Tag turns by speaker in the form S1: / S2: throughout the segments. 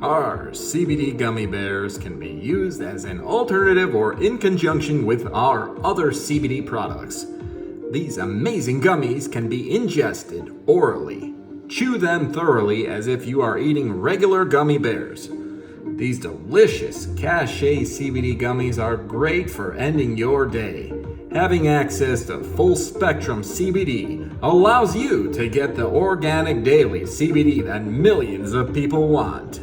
S1: Our CBD Gummy Bears can be used as an alternative or in conjunction with our other CBD products. These amazing gummies can be ingested orally. Chew them thoroughly as if you are eating regular gummy bears. These delicious Cachet CBD gummies are great for ending your day. Having access to full Spectrum CBD allows you to get the organic daily CBD that millions of people want.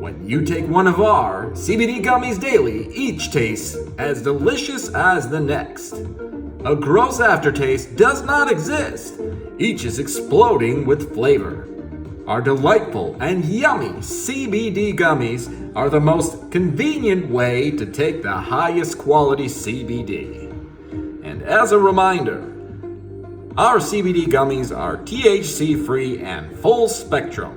S1: When you take one of our CBD gummies daily, each tastes as delicious as the next. A gross aftertaste does not exist. Each is exploding with flavor. Our delightful and yummy CBD gummies are the most convenient way to take the highest quality CBD. And as a reminder, our CBD gummies are THC-free and full spectrum.